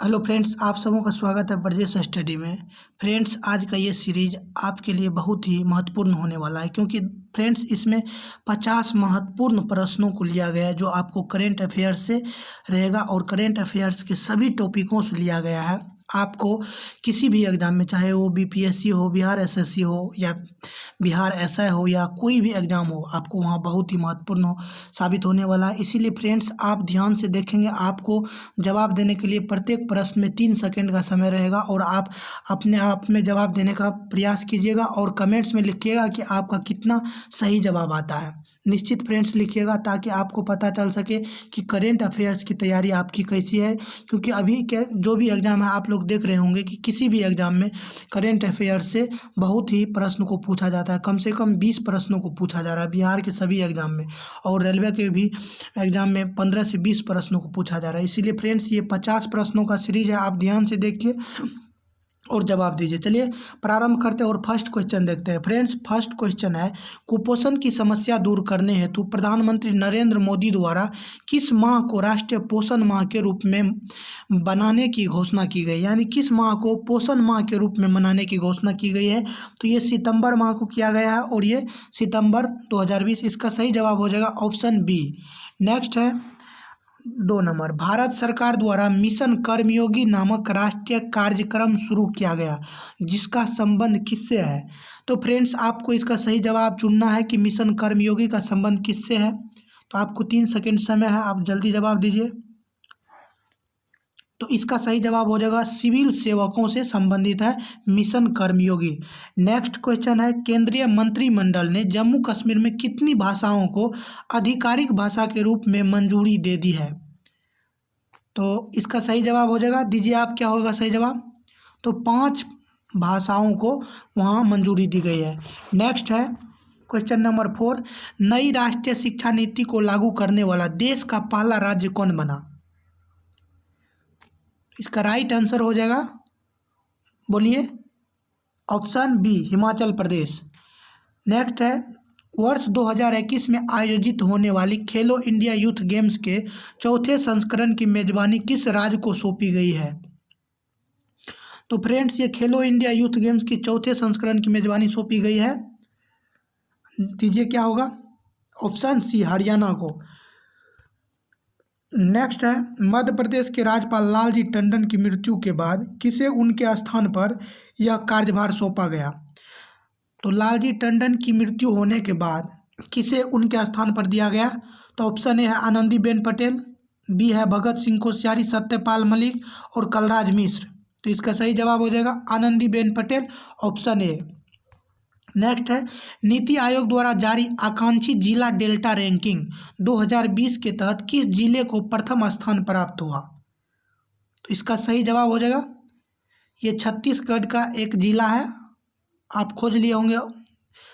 Hello friends, आप सबों का स्वागत है ब्रजेश स्टडी में। फ्रेंड्स, आज का ये सीरीज आपके लिए बहुत ही महत्वपूर्ण होने वाला है, क्योंकि फ्रेंड्स इसमें 50 महत्वपूर्ण प्रश्नों को लिया गया है जो आपको करेंट अफेयर्स से रहेगा और करेंट अफेयर्स के सभी टॉपिकों से लिया गया है। आपको किसी भी एग्ज़ाम में, चाहे वो बीपीएससी हो, बिहार एसएससी हो या बिहार एसआई हो या कोई भी एग्ज़ाम हो, आपको वहाँ बहुत ही महत्वपूर्ण साबित होने वाला है। इसीलिए फ्रेंड्स आप ध्यान से देखेंगे। आपको जवाब देने के लिए प्रत्येक प्रश्न में 3 सेकंड का समय रहेगा और आप अपने आप में जवाब देने का प्रयास कीजिएगा और कमेंट्स में लिखिएगा कि आपका कितना सही जवाब आता है। निश्चित फ्रेंड्स लिखिएगा, ताकि आपको पता चल सके कि करेंट अफेयर्स की तैयारी आपकी कैसी है। क्योंकि अभी के जो भी एग्ज़ाम है, आप लोग देख रहे होंगे कि किसी भी एग्ज़ाम में करेंट अफेयर्स से बहुत ही प्रश्न को पूछा जाता है। कम से कम 20 प्रश्नों को पूछा जा रहा है बिहार के सभी एग्ज़ाम में, और रेलवे के भी एग्ज़ाम में 15 से 20 प्रश्नों को पूछा जा रहा है। इसीलिए फ्रेंड्स ये 50 प्रश्नों का सीरीज है, आप ध्यान से देखिए और जवाब दीजिए। चलिए प्रारंभ करते हैं और फर्स्ट क्वेश्चन देखते हैं। फ्रेंड्स, फर्स्ट क्वेश्चन है, कुपोषण की समस्या दूर करने हेतु प्रधानमंत्री नरेंद्र मोदी द्वारा किस माह को राष्ट्रीय पोषण माह के रूप में बनाने की घोषणा की गई? यानी किस माह को पोषण माह के रूप में मनाने की घोषणा की गई है? तो ये सितंबर माह को किया गया है और ये सितंबर 2020। इसका सही जवाब हो जाएगा ऑप्शन बी। नेक्स्ट है 2 नंबर, भारत सरकार द्वारा मिशन कर्मयोगी नामक राष्ट्रीय कार्यक्रम शुरू किया गया, जिसका संबंध किससे है? तो फ्रेंड्स आपको इसका सही जवाब चुनना है कि मिशन कर्मयोगी का संबंध किससे है। तो आपको 3 सेकंड समय है, आप जल्दी जवाब दीजिए। तो इसका सही जवाब हो जाएगा सिविल सेवकों से संबंधित है मिशन कर्मयोगी। नेक्स्ट क्वेश्चन है, केंद्रीय मंत्रिमंडल ने जम्मू कश्मीर में कितनी भाषाओं को आधिकारिक भाषा के रूप में मंजूरी दे दी है? तो इसका सही जवाब हो जाएगा, दीजिए आप, क्या होगा सही जवाब? तो 5 भाषाओं को वहाँ मंजूरी दी गई है। नेक्स्ट है क्वेश्चन नंबर 4, नई राष्ट्रीय शिक्षा नीति को लागू करने वाला देश का पहला राज्य कौन बना? इसका राइट आंसर हो जाएगा, बोलिए, option B, Himachal Pradesh. Next है, वर्ष 2021 में आयोजित होने वाली खेलो इंडिया यूथ गेम्स के चौथे संस्करण की मेजबानी किस राज्य को सौंपी गई है? तो फ्रेंड्स ये खेलो इंडिया यूथ गेम्स की चौथे संस्करण की मेजबानी सौंपी गई है, दीजिए क्या होगा? ऑप्शन सी, हरियाणा को। नेक्स्ट है, मध्य प्रदेश के राज्यपाल लालजी टंडन की मृत्यु के बाद किसे उनके स्थान पर यह कार्यभार सौंपा गया? तो लालजी टंडन की मृत्यु होने के बाद किसे उनके स्थान पर दिया गया? तो ऑप्शन ए है आनंदीबेन पटेल, बी है भगत सिंह कोश्यारी, सत्यपाल मलिक और कलराज मिश्र। तो इसका सही जवाब हो जाएगा Anandiben Patel, option A. Next है, नीति आयोग द्वारा जारी आकांक्षी जिला डेल्टा रैंकिंग 2020 के तहत किस जिले को प्रथम स्थान प्राप्त हुआ? तो इसका सही जवाब हो जाएगा, ये छत्तीसगढ़ का एक जिला है, आप खोज लिए होंगे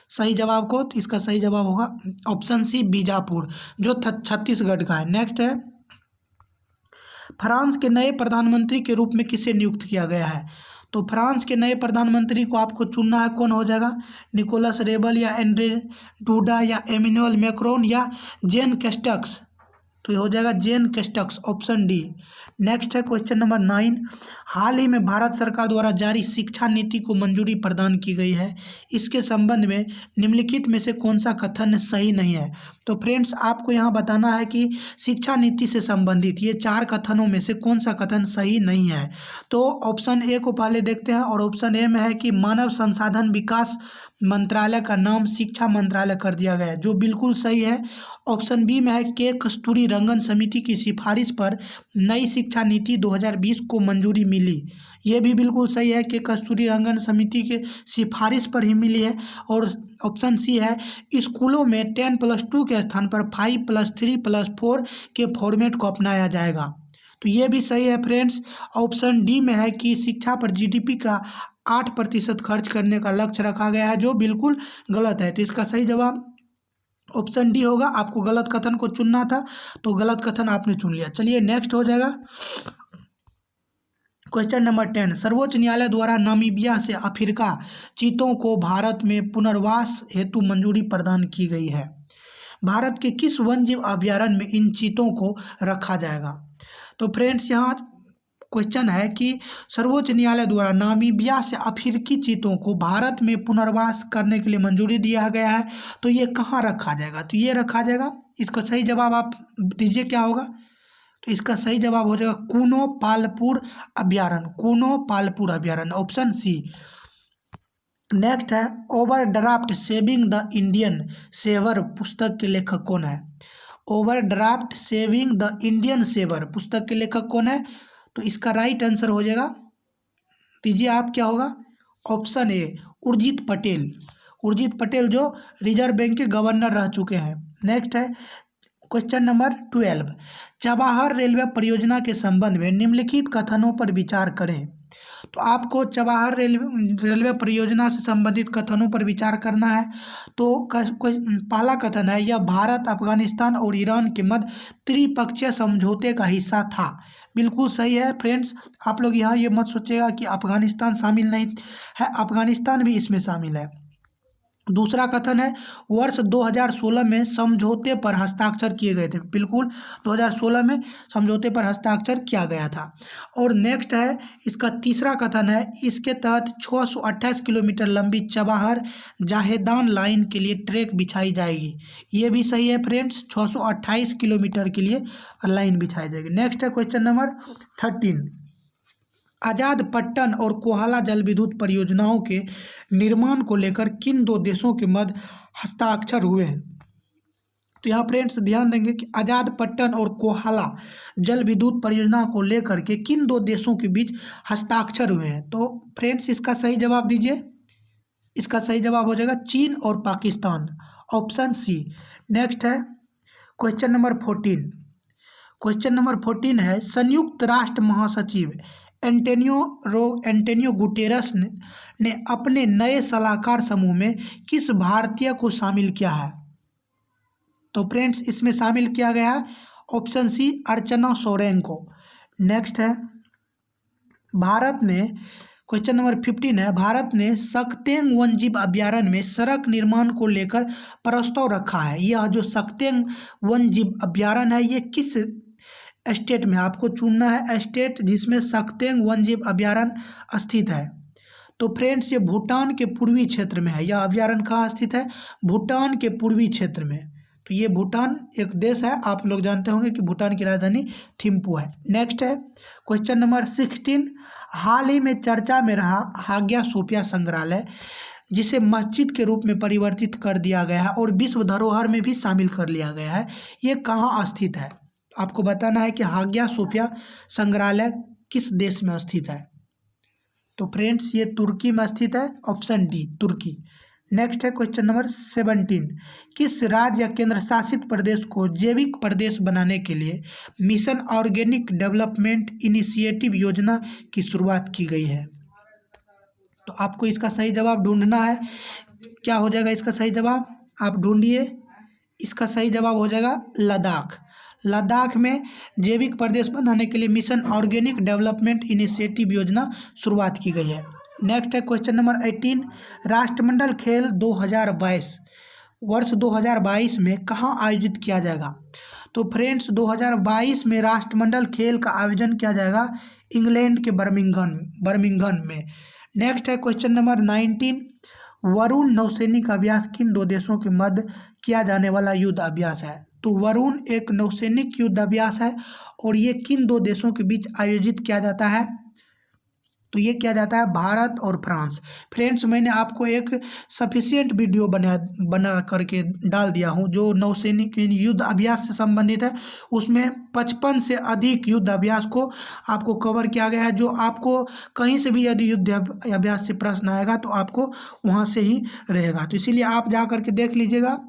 सही जवाब को। तो इसका सही जवाब होगा ऑप्शन सी, बीजापुर, जो छत्तीसगढ़ का है। नेक्स्ट है, फ्रांस के नए प्रधानमंत्री के रूप में किसे नियुक्त किया गया है? तो फ्रांस के नए प्रधानमंत्री को आपको चुनना है, कौन हो जाएगा? निकोलस रेबल या एंड्रे डूडा या एमेनुअल मैक्रोन या जेन कैस्टक्स? तो ये हो जाएगा जेन कैस्टक्स, ऑप्शन डी। नेक्स्ट है क्वेश्चन नंबर 9, हाल ही में भारत सरकार द्वारा जारी शिक्षा नीति को मंजूरी प्रदान की गई है, इसके संबंध में निम्नलिखित में से कौन सा कथन सही नहीं है? तो फ्रेंड्स आपको यहाँ बताना है कि शिक्षा नीति से संबंधित ये 4 कथनों में से कौन सा कथन सही नहीं है। तो ऑप्शन ए को पहले देखते हैं, और ऑप्शन ए में है कि मानव संसाधन विकास मंत्रालय का नाम शिक्षा मंत्रालय कर दिया गया है, जो बिल्कुल सही है। ऑप्शन बी में है के कस्तूरी रंगन समिति की सिफारिश पर नई शिक्षा नीति 2020 को मंजूरी मिली, ये भी बिल्कुल सही है, कि कस्तूरी रंगन समिति के सिफारिश पर ही मिली है। और ऑप्शन सी है, स्कूलों में 10+2 के स्थान पर 5+3+4 के फॉर्मेट को अपनाया जाएगा, तो ये भी सही है फ्रेंड्स। ऑप्शन डी में है कि शिक्षा पर जीडीपी का 8% खर्च करने का लक्ष्य रखा गया है, जो बिल्कुल गलत है। तो इसका सही जवाब ऑप्शन डी होगा। आपको गलत कथन को चुनना था, तो गलत कथन आपने चुन लिया। चलिए नेक्स्ट हो जाएगा क्वेश्चन नंबर 10, सर्वोच्च न्यायालय द्वारा नामीबिया से अफ्रीका चीतों को भारत में पुनर्वास हेतु मंजूरी प्रदान की गई है। भारत के किस वन्यजीव अभयारण्य में इन चीतों को रखा जाएगा? तो फ्रेंड्स यहाँ क्वेश्चन है कि सर्वोच्च न्यायालय द्वारा नामीबिया से अफ्रीकी चीतों को भारत में पुनर्वास करने के लिए मंजूरी दिया गया है, तो ये कहाँ रखा जाएगा? तो ये रखा जाएगा, इसका सही जवाब आप दीजिए क्या होगा? तो इसका सही जवाब हो जाएगा कूनो पालपुर अभ्यारण्य, कूनो पालपुर अभ्यारण्य, ऑप्शन सी। नेक्स्ट है overdraft saving the Indian saver पुस्तक के लेखक कौन है? Overdraft saving the Indian saver पुस्तक के लेखक कौन है? तो इसका राइट आंसर हो जाएगा, दीजिए आप क्या होगा? ऑप्शन ए उर्जित पटेल, उर्जित पटेल जो रिजर्व बैंक के गवर्नर रह चुके हैं। नेक्स्ट है क्वेश्चन नंबर 12, चबाहर रेलवे परियोजना के संबंध में निम्नलिखित कथनों पर विचार करें। तो आपको चबाहर रेलवे परियोजना से संबंधित कथनों पर विचार करना है। तो पहला कथन है, यह भारत, अफगानिस्तान और ईरान के मध्य त्रिपक्षीय समझौते का हिस्सा था। बिल्कुल सही है फ्रेंड्स, आप लोग यहाँ ये मत सोचिएगा कि अफगानिस्तान शामिल नहीं है, अफगानिस्तान भी इसमें शामिल है। दूसरा कथन है, वर्ष 2016 में समझौते पर हस्ताक्षर किए गए थे। बिल्कुल 2016 में समझौते पर हस्ताक्षर किया गया था। और नेक्स्ट है इसका तीसरा कथन है, इसके तहत 628 किलोमीटर लंबी चबाहर जाहेदान लाइन के लिए ट्रैक बिछाई जाएगी। ये भी सही है फ्रेंड्स, 628 किलोमीटर के लिए लाइन बिछाई जाएगी। नेक्स्ट है क्वेश्चन नंबर 13, आजाद पट्टन और कोहाला जल विद्युत परियोजनाओं के निर्माण को लेकर किन दो देशों के मध्य हस्ताक्षर हुए हैं? तो यहाँ फ्रेंड्स ध्यान देंगे कि आजाद पट्टन और कोहाला जल विद्युत परियोजना को लेकर के किन दो देशों के बीच हस्ताक्षर हुए हैं? तो फ्रेंड्स इसका सही जवाब दीजिए, इसका सही जवाब हो जाएगा चीन और पाकिस्तान, ऑप्शन सी। नेक्स्ट है क्वेश्चन नंबर 14, क्वेश्चन नंबर 14 है, संयुक्त राष्ट्र महासचिव एंटोनियो गुटेरस ने अपने नए सलाहकार समूह में किस भारतीय को शामिल किया है? तो फ्रेंड्स इसमें शामिल किया गया है ऑप्शन सी अर्चना सोरेन को। नेक्स्ट है भारत ने, क्वेश्चन नंबर 15 है, भारत ने सक्तेंग वन्यजीव अभ्यारण्य में सड़क निर्माण को लेकर प्रस्ताव रखा है। यह जो सक्तेंग वन्यजीव अभ्यारण्य है ये किस स्टेट में? आपको चुनना है स्टेट जिसमें सक्तेंग वन्यजीव अभ्यारण्य स्थित है। तो फ्रेंड्स ये भूटान के पूर्वी क्षेत्र में है। यह अभ्यारण्य कहाँ स्थित है? भूटान के पूर्वी क्षेत्र में। तो ये भूटान एक देश है, आप लोग जानते होंगे कि भूटान की राजधानी थिम्पू है। नेक्स्ट है क्वेश्चन नंबर 16, हाल ही में चर्चा में रहा हागिया सोफिया संग्रहालय, जिसे मस्जिद के रूप में परिवर्तित कर दिया गया है और विश्व धरोहर में भी शामिल कर लिया गया है, ये कहाँ स्थित है? आपको बताना है कि हागिया सोफिया संग्रहालय किस देश में स्थित है? तो फ्रेंड्स ये तुर्की में स्थित है, ऑप्शन डी तुर्की। नेक्स्ट है क्वेश्चन नंबर 17, किस राज्य या केंद्र शासित प्रदेश को जैविक प्रदेश बनाने के लिए मिशन ऑर्गेनिक डेवलपमेंट इनिशिएटिव योजना की शुरुआत की गई है? तो आपको इसका सही जवाब ढूंढना है, क्या हो जाएगा इसका सही जवाब? आप ढूंढिए, इसका सही जवाब हो जाएगा लद्दाख। लद्दाख में जैविक प्रदेश बनाने के लिए मिशन ऑर्गेनिक डेवलपमेंट इनिशिएटिव योजना शुरुआत की गई है। नेक्स्ट है क्वेश्चन नंबर 18, राष्ट्रमंडल खेल 2022 वर्ष 2022 में कहाँ आयोजित किया जाएगा? तो फ्रेंड्स 2022 में राष्ट्रमंडल खेल का आयोजन किया जाएगा इंग्लैंड के बर्मिंघम में। नेक्स्ट है क्वेश्चन नंबर 19, वरुण नौसैनिक अभ्यास किन दो देशों के मध्य किया जाने वाला युद्ध अभ्यास है? तो वरुण एक नौसैनिक युद्ध अभ्यास है और ये किन दो देशों के बीच आयोजित किया जाता है? तो ये किया जाता है भारत और फ्रांस। फ्रेंड्स मैंने आपको एक सफिशिएंट वीडियो बना करके डाल दिया हूँ जो नौसैनिक युद्ध अभ्यास से संबंधित है। उसमें 55 से अधिक युद्ध अभ्यास को आपको कवर किया गया है, जो आपको कहीं से भी यदि युद्ध अभ्यास से प्रश्न आएगा तो आपको वहाँ से ही रहेगा। तो इसीलिए आप जा करके देख लीजिएगा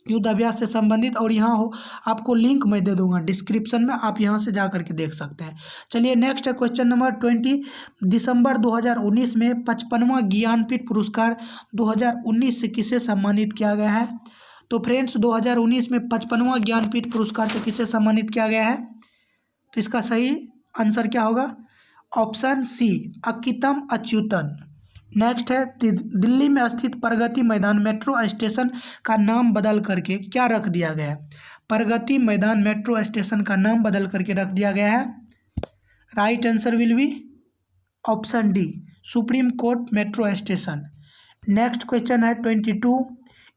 युद्ध अभ्यास से संबंधित, और यहाँ हो आपको लिंक मैं दे दूंगा डिस्क्रिप्शन में, आप यहाँ से जा करके देख सकते हैं। चलिए नेक्स्ट है क्वेश्चन नंबर 20, दिसंबर 2019 में 55वां ज्ञानपीठ पुरस्कार 2019 से किसे सम्मानित किया गया है? तो फ्रेंड्स 2019 में 55वां ज्ञानपीठ पुरस्कार से किसे सम्मानित किया गया है? तो इसका सही आंसर क्या होगा? Option C Akkitham Achuthan. Next है दिल्ली में स्थित प्रगति मैदान मेट्रो स्टेशन का नाम बदल करके क्या रख दिया गया है? प्रगति मैदान मेट्रो स्टेशन का नाम बदल करके रख दिया गया है right answer will be option D, Supreme Court metro station. Next question है 22,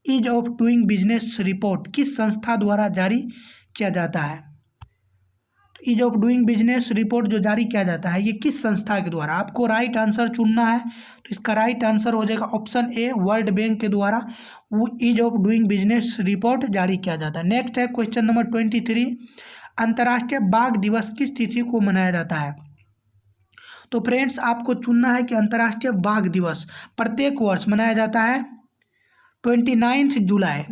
ease of doing business report किस संस्था द्वारा जारी किया जाता है? Ease of doing business report जो जारी किया जाता है ये किस संस्था के द्वारा? आपको राइट आंसर चुनना है, तो इसका राइट आंसर हो जाएगा ऑप्शन ए, वर्ल्ड बैंक के द्वारा वो ease of doing business report जारी किया जाता है। नेक्स्ट है क्वेश्चन नंबर 23, अंतर्राष्ट्रीय बाघ दिवस किस तिथि को मनाया जाता है? तो फ्रेंड्स आपको चुनना है कि अंतर्राष्ट्रीय बाघ दिवस प्रत्येक वर्ष मनाया जाता है 29 जुलाई,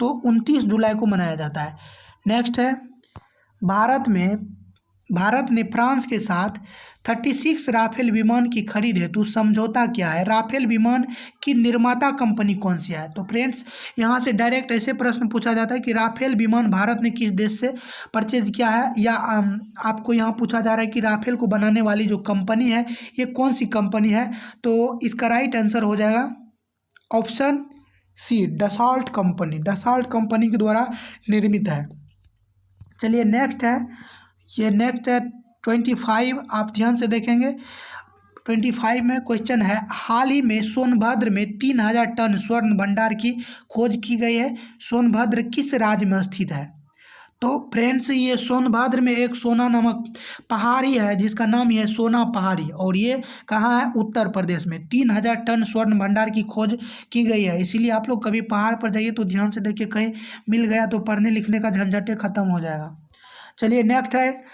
तो 29 जुलाई को मनाया जाता है। नेक्स्ट है भारत ने फ्रांस के साथ 36 राफेल विमान की खरीद हेतु समझौता किया है। राफेल विमान की निर्माता कंपनी कौन सी है? तो फ्रेंड्स यहाँ से डायरेक्ट ऐसे प्रश्न पूछा जाता है कि राफेल विमान भारत ने किस देश से परचेज किया है, या आपको यहाँ पूछा जा रहा है कि राफेल को बनाने वाली जो कंपनी है ये कौन सी कंपनी है? तो इसका राइट आंसर हो जाएगा option C, Dassault company. Dassault company के द्वारा निर्मित है। चलिए नेक्स्ट है 25, आप ध्यान से देखेंगे। 25 में क्वेश्चन है, हाल ही में सोनभद्र में 3000 टन स्वर्ण भंडार की खोज की गई है। सोनभद्र किस राज्य में स्थित है? तो फ्रेंड्स ये सोनभद्र में एक सोना नामक पहाड़ी है जिसका नाम ही है सोना पहाड़ी, और ये कहाँ है? उत्तर प्रदेश में। 3000 टन स्वर्ण भंडार की खोज की गई है। इसीलिए आप लोग कभी पहाड़ पर जाइए तो ध्यान से देखिए, कहीं मिल गया तो पढ़ने लिखने का झंझटे खत्म हो जाएगा। चलिए नेक्स्ट है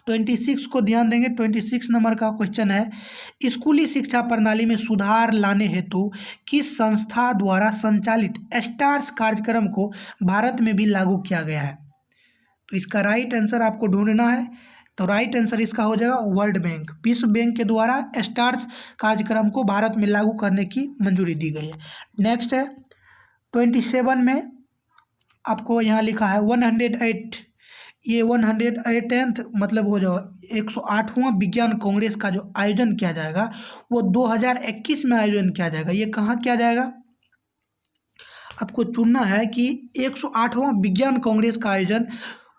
26 को ध्यान देंगे। 26 नंबर का क्वेश्चन है, स्कूली शिक्षा प्रणाली में सुधार लाने हेतु किस संस्था द्वारा संचालित स्टार्स कार्यक्रम को भारत में भी लागू किया गया है? तो इसका राइट आंसर आपको ढूंढना है, तो राइट आंसर इसका हो जाएगा वर्ल्ड बैंक। विश्व बैंक के द्वारा स्टार्स कार्यक्रम को भारत में लागू करने की मंजूरी दी गई है। नेक्स्ट है 27 में आपको यहाँ लिखा है 108, ये 108th मतलब हो जाओ 108वां विज्ञान कांग्रेस का जो आयोजन किया जाएगा वो 2021 में आयोजन किया जाएगा। ये कहाँ किया जाएगा? आपको चुनना है कि 108वां विज्ञान कांग्रेस का आयोजन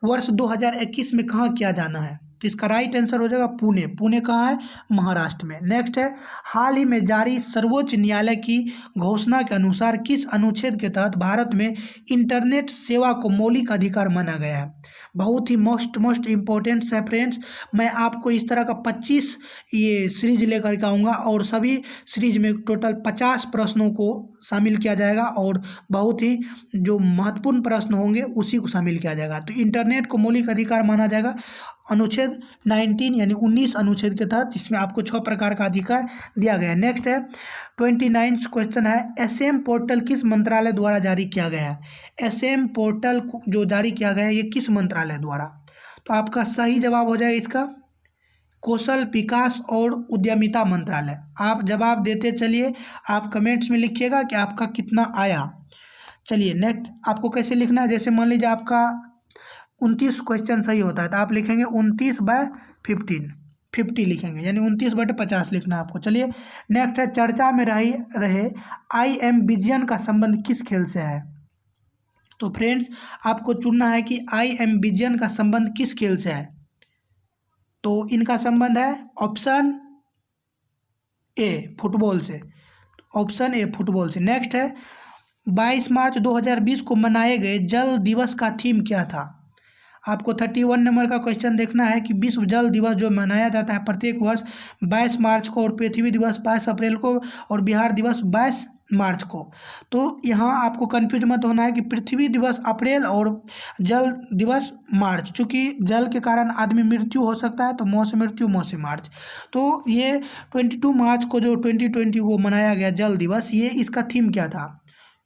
वर्ष 2021 में कहाँ किया जाना है। तो इसका राइट आंसर हो जाएगा पुणे। पुणे कहाँ है? महाराष्ट्र में। नेक्स्ट है, हाल ही में जारी सर्वोच्च न्यायालय की घोषणा के अनुसार किस अनुच्छेद के तहत भारत में इंटरनेट सेवा को मौलिक अधिकार माना गया है? बहुत ही मोस्ट इम्पोर्टेंट है फ्रेंड्स। मैं आपको इस तरह का 25 ये सीरीज लेकर के आऊँगा, और सभी सीरीज में टोटल 50 प्रश्नों को शामिल किया जाएगा, और बहुत ही जो महत्वपूर्ण प्रश्न होंगे उसी को शामिल किया जाएगा। तो इंटरनेट को मौलिक अधिकार माना जाएगा अनुच्छेद 19 यानी 19 अनुच्छेद के तहत, जिसमें आपको 6 प्रकार का अधिकार दिया गया है। नेक्स्ट है 29 क्वेश्चन है, एसएम पोर्टल किस मंत्रालय द्वारा जारी किया गया है? एसएम पोर्टल जो जारी किया गया है ये किस मंत्रालय द्वारा? तो आपका सही जवाब हो जाएगा इसका कौशल विकास और उद्यमिता मंत्रालय। आप जवाब देते चलिए, आप कमेंट्स में लिखिएगा कि आपका कितना आया। चलिए नेक्स्ट आपको कैसे लिखना है, जैसे मान लीजिए आपका 29 क्वेश्चन सही होता है तो आप लिखेंगे 29/15, 50 लिखेंगे, यानी 29/50 लिखना है आपको। चलिए नेक्स्ट है, चर्चा में रहे IM विजयन का संबंध किस खेल से है? तो फ्रेंड्स आपको चुनना है कि IM विजयन का संबंध किस खेल से है? तो इनका संबंध है ऑप्शन ए, फुटबॉल से। ऑप्शन ए, फुटबॉल से। नेक्स्ट है 22 मार्च 2020 को मनाए गए जल दिवस का थीम क्या था? आपको 31 नंबर का क्वेश्चन देखना है कि विश्व जल दिवस जो मनाया जाता है प्रत्येक वर्ष 22 मार्च को, और पृथ्वी दिवस 22 अप्रैल को, और बिहार दिवस 22 मार्च को। तो यहाँ आपको कंफ्यूज मत होना है कि पृथ्वी दिवस अप्रैल और जल दिवस मार्च, चूँकि जल के कारण आदमी मृत्यु हो सकता है तो मौसम मृत्यु मौसम मार्च। तो ये 22 मार्च को जो 2020 को मनाया गया जल दिवस, ये इसका थीम क्या था?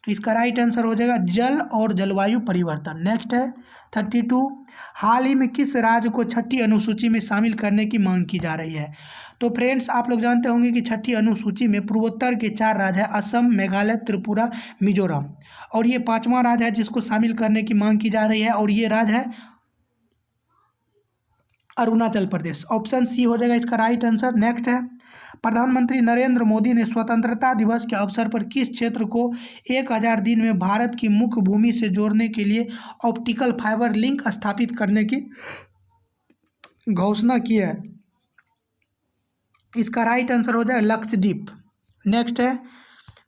तो इसका राइट आंसर हो जाएगा जल और जलवायु परिवर्तन। नेक्स्ट है 32, हाल ही में किस राज्य को 6ठी अनुसूची में शामिल करने की मांग की जा रही है? तो फ्रेंड्स आप लोग जानते होंगे कि 6ठी अनुसूची में पूर्वोत्तर के 4 राज्य हैं, असम, मेघालय, त्रिपुरा, मिजोरम, और ये 5वां राज्य है जिसको शामिल करने की मांग की जा रही है, और ये राज्य है अरुणाचल प्रदेश। ऑप्शन सी हो जाएगा इसका राइट आंसर। नेक्स्ट है, प्रधानमंत्री नरेंद्र मोदी ने स्वतंत्रता दिवस के अवसर पर किस क्षेत्र को 1000 दिन में भारत की मुख्य भूमि से जोड़ने के लिए ऑप्टिकल फाइबर लिंक स्थापित करने की घोषणा की है? इसका राइट आंसर हो जाएगा लक्षद्वीप। नेक्स्ट है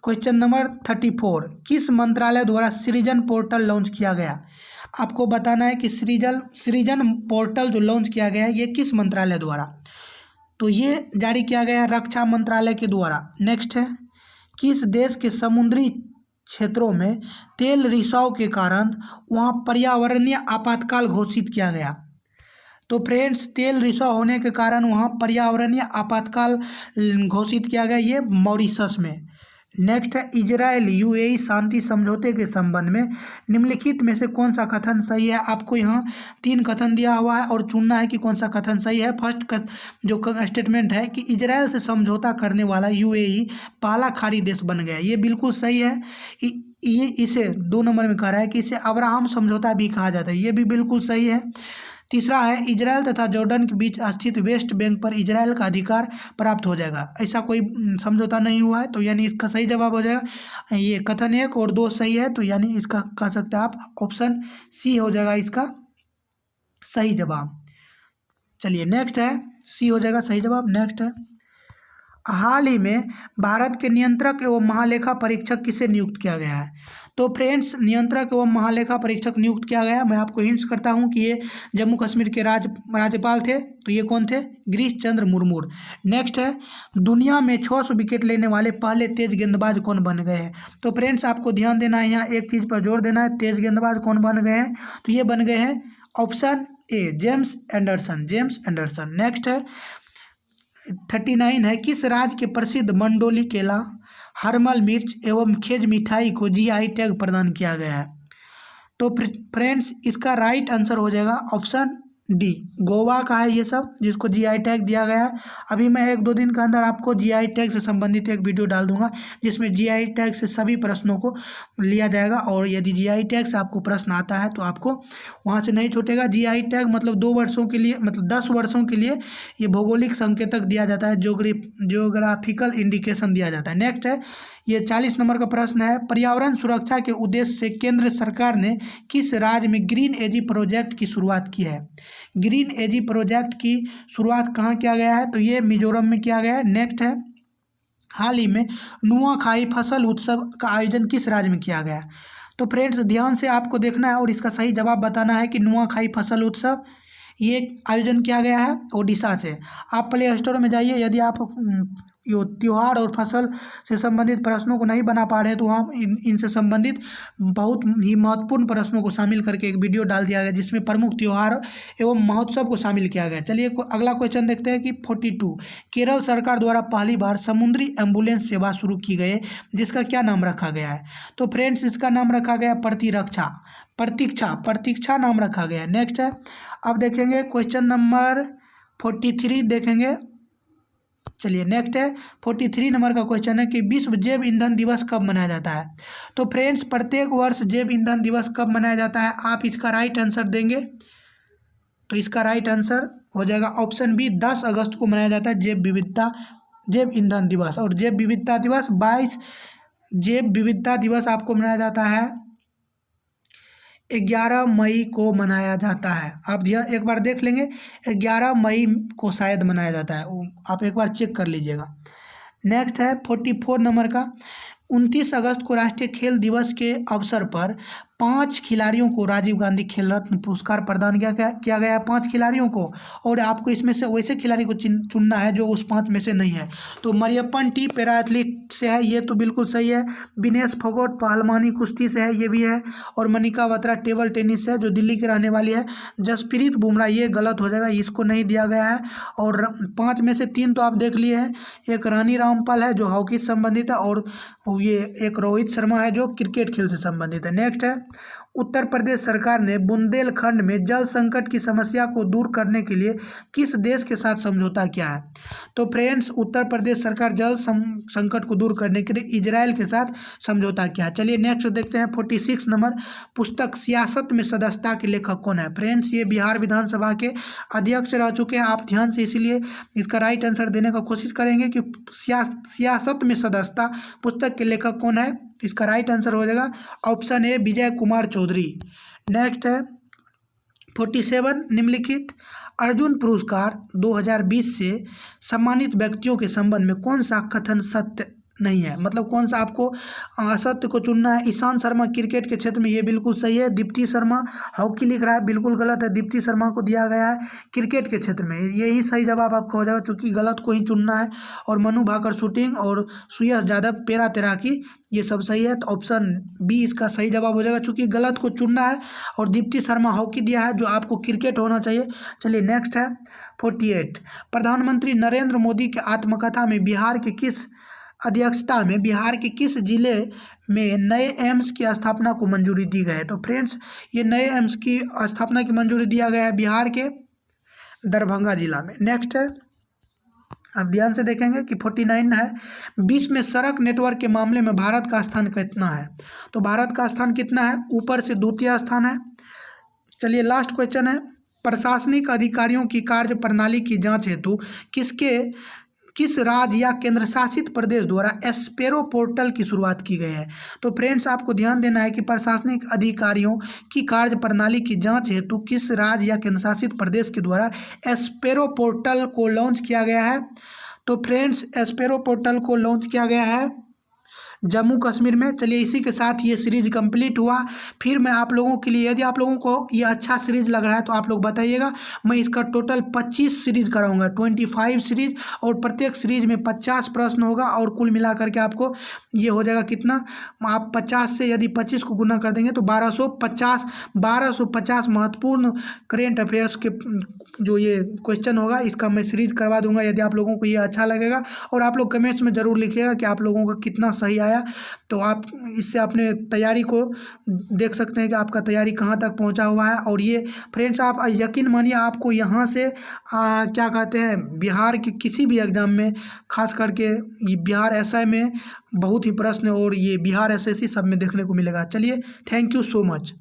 क्वेश्चन नंबर 34, किस मंत्रालय द्वारा सृजन पोर्टल लॉन्च किया गया? आपको बताना है कि सृजन पोर्टल जो लॉन्च किया गया है ये किस मंत्रालय द्वारा? तो ये जारी किया गया है रक्षा मंत्रालय के द्वारा। नेक्स्ट है किस देश के समुद्री क्षेत्रों में तेल रिसाव के कारण वहाँ पर्यावरणीय आपातकाल घोषित किया गया? तो फ्रेंड्स तेल रिसाव होने के कारण वहाँ पर्यावरणीय आपातकाल घोषित किया गया, ये मॉरिशस में। नेक्स्ट है इजराइल यूएई शांति समझौते के संबंध में निम्नलिखित में से कौन सा कथन सही है? आपको यहाँ 3 कथन दिया हुआ है और चुनना है कि कौन सा कथन सही है। फर्स्ट जो स्टेटमेंट है कि इजराइल से समझौता करने वाला यूएई पहला खाड़ी देश बन गया, ये बिल्कुल सही है। ये इसे 2 नंबर में कह रहा है कि इसे अब्राहम समझौता भी कहा जाता है, ये भी बिल्कुल सही है। तीसरा है इजराइल तथा जॉर्डन के बीच स्थित वेस्ट बैंक पर इजराइल का अधिकार प्राप्त हो जाएगा, ऐसा कोई समझौता नहीं हुआ है, तो यानी इसका सही जवाब हो जाएगा ये कथन 1 और 2 सही है, तो यानी इसका कह सकते हैं आप ऑप्शन सी हो जाएगा इसका सही जवाब। चलिए नेक्स्ट है सी हो जाएगा सही जवाब। नेक्स्ट है हाल ही में भारत के नियंत्रक एवं महालेखा परीक्षक किसे नियुक्त किया गया है? तो फ्रेंड्स नियंत्रक एवं महालेखा परीक्षक नियुक्त किया गया, मैं आपको हिंट्स करता हूं कि ये जम्मू कश्मीर के राज्यपाल थे, तो ये कौन थे? गिरीश चंद्र मुर्मू। नेक्स्ट है दुनिया में 600 विकेट लेने वाले पहले तेज गेंदबाज कौन बन गए हैं? तो फ्रेंड्स आपको ध्यान देना है, यहाँ एक चीज़ पर जोर देना है, तेज गेंदबाज कौन बन गए हैं? तो ये बन गए हैं option A James Anderson. Next है 39 है किस राज्य के प्रसिद्ध मंडोली केला, हरमल मिर्च एवं खेज मिठाई को जीआई टैग प्रदान किया गया है? तो फ्रेंड्स इसका राइट आंसर हो जाएगा ऑप्शन डी, गोवा का है ये सब जिसको जीआई टैग दिया गया है। अभी मैं 1-2 दिन के अंदर आपको जीआई टैग से संबंधित एक वीडियो डाल दूंगा जिसमें जीआई टैग से सभी प्रश्नों को लिया जाएगा, और यदि जीआई टैग से आपको प्रश्न आता है तो आपको वहाँ से नहीं छूटेगा। जीआई टैग मतलब 2 वर्षों के लिए, मतलब 10 वर्षों के लिए ये भौगोलिक संकेतक दिया जाता है, जियोग्राफिकल इंडिकेशन दिया जाता है। नेक्स्ट है ये 40 नंबर का प्रश्न है पर्यावरण सुरक्षा के उद्देश्य से केंद्र सरकार ने किस राज्य में ग्रीन एजी प्रोजेक्ट की शुरुआत की है? ग्रीन एजी प्रोजेक्ट की शुरुआत कहाँ किया गया है? तो ये मिजोरम में किया गया है। नेक्स्ट है हाल ही में नुआखाई फसल उत्सव का आयोजन किस राज्य में किया गया? तो फ्रेंड्स ध्यान से आपको देखना है और इसका सही जवाब बताना है कि नुआखाई फसल उत्सव ये आयोजन किया गया है ओडिशा से। आप प्ले स्टोर में जाइए, यदि आप यो त्यौहार और फसल से संबंधित प्रश्नों को नहीं बना पा रहे हैं तो वहाँ इनसे संबंधित बहुत ही महत्वपूर्ण प्रश्नों को शामिल करके एक वीडियो डाल दिया गया जिसमें प्रमुख त्यौहार एवं महोत्सव को शामिल किया गया। चलिए अगला क्वेश्चन देखते हैं कि 42 केरल सरकार द्वारा पहली बार समुद्री एम्बुलेंस सेवा शुरू की गई जिसका क्या नाम रखा गया है? तो फ्रेंड्स इसका नाम रखा गया प्रतीक्षा नाम रखा गया है। नेक्स्ट है अब देखेंगे क्वेश्चन नंबर 43 देखेंगे। चलिए नेक्स्ट है 43 नंबर का क्वेश्चन है कि विश्व जैव ईंधन दिवस कब मनाया जाता है? तो फ्रेंड्स प्रत्येक वर्ष जैव ईंधन दिवस कब मनाया जाता है? आप इसका राइट आंसर देंगे तो इसका राइट आंसर हो जाएगा ऑप्शन बी 10 अगस्त को मनाया जाता है जैव ईंधन दिवस। और जैव विविधता दिवस 22 जैव विविधता दिवस आपको मनाया जाता है 11 मई को मनाया जाता है। आप एक बार देख लेंगे 11 मई को शायद मनाया जाता है, आप एक बार चेक कर लीजिएगा। नेक्स्ट है 44 नंबर का 29 अगस्त को राष्ट्रीय खेल दिवस के अवसर पर 5 खिलाड़ियों को राजीव गांधी खेल रत्न पुरस्कार प्रदान किया गया है 5 खिलाड़ियों को, और आपको इसमें से वैसे खिलाड़ी को चुनना है जो उस 5 में से नहीं है। तो मरियप्पन टी पैरा एथलीट से है, ये तो बिल्कुल सही है। विनेश फोगट पहलवानी कुश्ती से है, ये भी है। और मनिका बत्रा टेबल टेनिस से है जो दिल्ली की रहने वाली है। जसप्रीत बुमराह ये गलत हो जाएगा, इसको नहीं दिया गया है। और 5 में से 3 तो आप देख लिए हैं, एक रानी रामपाल है जो हॉकी से संबंधित है, और ये एक रोहित शर्मा है जो क्रिकेट खेल से संबंधित है। नेक्स्ट है उत्तर प्रदेश सरकार ने बुंदेलखंड में जल संकट की समस्या को दूर करने के लिए किस देश के साथ समझौता किया है? तो फ्रेंड्स उत्तर प्रदेश सरकार जल संकट को दूर करने के लिए इजराइल के साथ समझौता किया है। चलिए नेक्स्ट देखते हैं 46 नंबर पुस्तक सियासत में सदस्यता के लेखक कौन है? फ्रेंड्स ये बिहार विधानसभा के अध्यक्ष रह चुके हैं, आप ध्यान से इसीलिए इसका राइट आंसर देने का कोशिश करेंगे कि सियासत में सदस्यता पुस्तक के लेखक कौन है? इसका राइट आंसर हो जाएगा option A Vijay Kumar Chaudhary. Next है 47 निम्नलिखित अर्जुन पुरस्कार 2020 से सम्मानित व्यक्तियों के संबंध में कौन सा कथन सत्य नहीं है, मतलब कौन सा आपको असत्य को चुनना है। ईशांत शर्मा क्रिकेट के क्षेत्र में, ये बिल्कुल सही है। दीप्ति शर्मा हॉकी लिख रहा है, बिल्कुल गलत है। दीप्ति शर्मा को दिया गया है क्रिकेट के क्षेत्र में, यही सही जवाब आपका हो जाएगा, चूँकि गलत को ही चुनना है। और मनु भाकर शूटिंग और सुयश यादव पैरा तैराकी, ये सब सही है। तो ऑप्शन बी इसका सही जवाब हो जाएगा, चूँकि गलत को चुनना है। और दीप्ति शर्मा हॉकी दिया है, जो आपको क्रिकेट होना चाहिए। चलिए नेक्स्ट है 48। प्रधानमंत्री नरेंद्र मोदी के आत्मकथा में बिहार के किस अध्यक्षता में बिहार के किस जिले में नए एम्स की स्थापना को मंजूरी दी गई है। तो फ्रेंड्स, ये नए एम्स की स्थापना की मंजूरी दिया गया है बिहार के दरभंगा जिला में। नेक्स्ट है, अब ध्यान से देखेंगे कि 49 है, विश्व में सड़क नेटवर्क के मामले में भारत का स्थान कितना है। तो भारत का स्थान कितना है, ऊपर से द्वितीय स्थान है। चलिए लास्ट क्वेश्चन है, प्रशासनिक अधिकारियों की कार्य प्रणाली की जांच हेतु किस राज्य या केंद्र शासित प्रदेश द्वारा एस्पेरो पोर्टल की शुरुआत की गई है। तो फ्रेंड्स, आपको ध्यान देना है कि प्रशासनिक अधिकारियों की कार्य प्रणाली की जांच हेतु किस राज्य या केंद्र शासित प्रदेश के द्वारा एस्पेरो पोर्टल को लॉन्च किया गया है। तो फ्रेंड्स, एस्पेरो पोर्टल को लॉन्च किया गया है जम्मू कश्मीर में। चलिए इसी के साथ ये सीरीज कंप्लीट हुआ। फिर मैं आप लोगों के लिए, यदि आप लोगों को ये अच्छा सीरीज लग रहा है तो आप लोग बताइएगा, मैं इसका टोटल 25 सीरीज कराऊंगा, 25 सीरीज। और प्रत्येक सीरीज में 50 प्रश्न होगा, और कुल मिलाकर के आपको ये हो जाएगा कितना, आप 50 से यदि 25 को गुना कर देंगे तो 1250 महत्वपूर्ण करेंट अफेयर्स के जो ये क्वेश्चन होगा, इसका मैं सीरीज करवा दूंगा। यदि आप लोगों को ये अच्छा लगेगा, और आप लोग कमेंट्स में ज़रूर लिखिएगा कि आप लोगों का कितना सही आया, तो आप इससे अपने तैयारी को देख सकते हैं कि आपका तैयारी कहाँ तक पहुँचा हुआ है। और ये फ्रेंड्स, आप यकीन मानिए, आपको यहाँ से क्या कहते हैं, बिहार के किसी भी एग्ज़ाम में, खास करके ये बिहार एसआई में बहुत ही प्रश्न, और ये बिहार एसएससी सब में देखने को मिलेगा। चलिए, थैंक यू सो मच।